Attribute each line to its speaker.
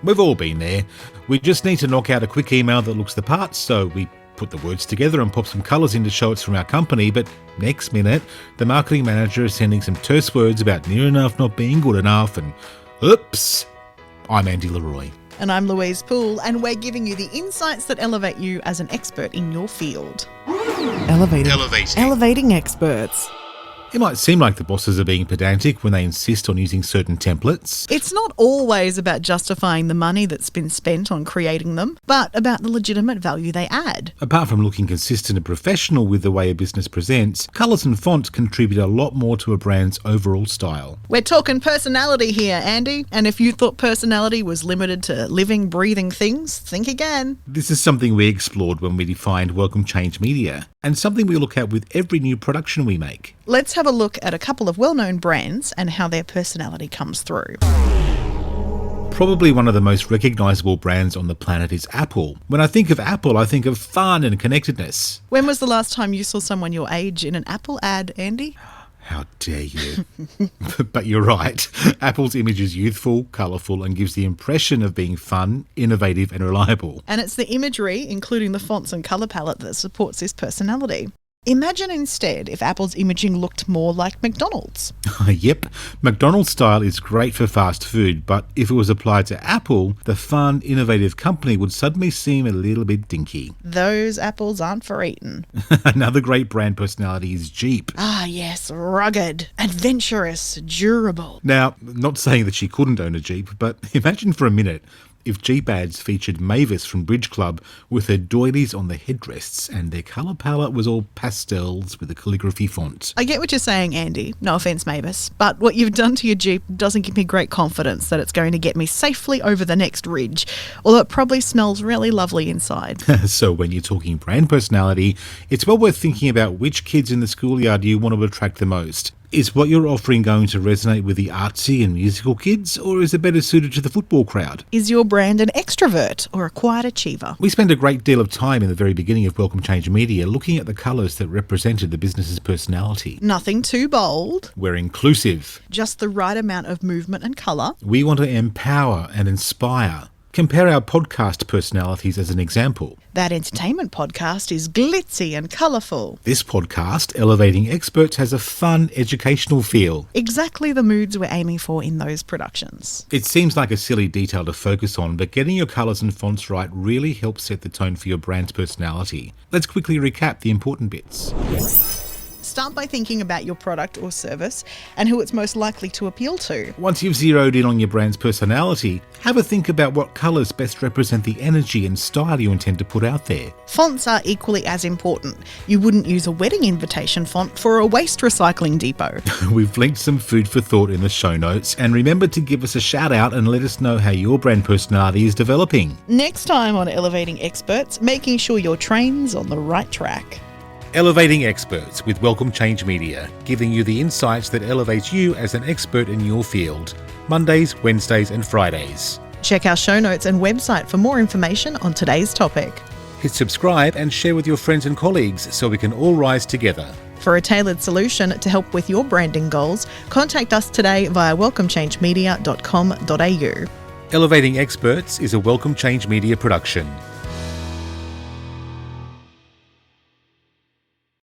Speaker 1: We've all been there. We just need to knock out a quick email that looks the part, so we put the words together and pop some colours in to show it's from our company, but next minute, the marketing manager is sending some terse words about near enough not being good enough, and oops! I'm Andy Leroy.
Speaker 2: And I'm Louise Poole, and we're giving you the insights that elevate you as an expert in your field.
Speaker 3: Elevating experts.
Speaker 1: It might seem like the bosses are being pedantic when they insist on using certain templates.
Speaker 2: It's not always about justifying the money that's been spent on creating them, but about the legitimate value they add.
Speaker 1: Apart from looking consistent and professional with the way a business presents, colours and font contribute a lot more to a brand's overall style.
Speaker 2: We're talking personality here, Andy, and if you thought personality was limited to living, breathing things, think again.
Speaker 1: This is something we explored when we defined Welcome Change Media, and something we look at with every new production we make.
Speaker 2: Let's have a look at a couple of well-known brands and how their personality comes through.
Speaker 1: Probably one of the most recognisable brands on the planet is Apple. When I think of Apple, I think of fun and connectedness.
Speaker 2: When was the last time you saw someone your age in an Apple ad, Andy?
Speaker 1: How dare you? But you're right. Apple's image is youthful, colourful, and gives the impression of being fun, innovative, and reliable.
Speaker 2: And it's the imagery, including the fonts and colour palette, that supports this personality. Imagine instead if Apple's imaging looked more like McDonald's.
Speaker 1: Yep, McDonald's style is great for fast food, but if it was applied to Apple, the fun, innovative company would suddenly seem a little bit dinky.
Speaker 2: Those apples aren't for eating.
Speaker 1: Another great brand personality is Jeep.
Speaker 2: Ah yes, rugged, adventurous, durable.
Speaker 1: Now, not saying that she couldn't own a Jeep, but imagine for a minute if Jeep ads featured Mavis from Bridge Club with her doilies on the headrests and their colour palette was all pastels with a calligraphy font.
Speaker 2: I get what you're saying, Andy. No offence, Mavis. But what you've done to your Jeep doesn't give me great confidence that it's going to get me safely over the next ridge, although it probably smells really lovely inside.
Speaker 1: So when you're talking brand personality, it's well worth thinking about which kids in the schoolyard you want to attract the most. Is what you're offering going to resonate with the artsy and musical kids, or is it better suited to the football crowd?
Speaker 2: Is your brand an extrovert or a quiet achiever?
Speaker 1: We spent a great deal of time in the very beginning of Welcome Change Media looking at the colours that represented the business's personality.
Speaker 2: Nothing too bold.
Speaker 1: We're inclusive.
Speaker 2: Just the right amount of movement and colour.
Speaker 1: We want to empower and inspire. Compare our podcast personalities as an example.
Speaker 2: That entertainment podcast is glitzy and colourful.
Speaker 1: This podcast, Elevating Experts, has a fun, educational feel.
Speaker 2: Exactly the moods we're aiming for in those productions.
Speaker 1: It seems like a silly detail to focus on, but getting your colours and fonts right really helps set the tone for your brand's personality. Let's quickly recap the important bits.
Speaker 2: Start by thinking about your product or service and who it's most likely to appeal to.
Speaker 1: Once you've zeroed in on your brand's personality, have a think about what colours best represent the energy and style you intend to put out there.
Speaker 2: Fonts are equally as important. You wouldn't use a wedding invitation font for a waste recycling depot.
Speaker 1: We've linked some food for thought in the show notes, and remember to give us a shout out and let us know how your brand personality is developing.
Speaker 2: Next time on Elevating Experts, making sure your train's on the right track.
Speaker 1: Elevating Experts with Welcome Change Media, giving you the insights that elevate you as an expert in your field. Mondays, Wednesdays and Fridays.
Speaker 2: Check our show notes and website for more information on today's topic.
Speaker 1: Hit subscribe and share with your friends and colleagues so we can all rise together.
Speaker 2: For a tailored solution to help with your branding goals, contact us today via welcomechangemedia.com.au.
Speaker 1: Elevating Experts is a Welcome Change Media production.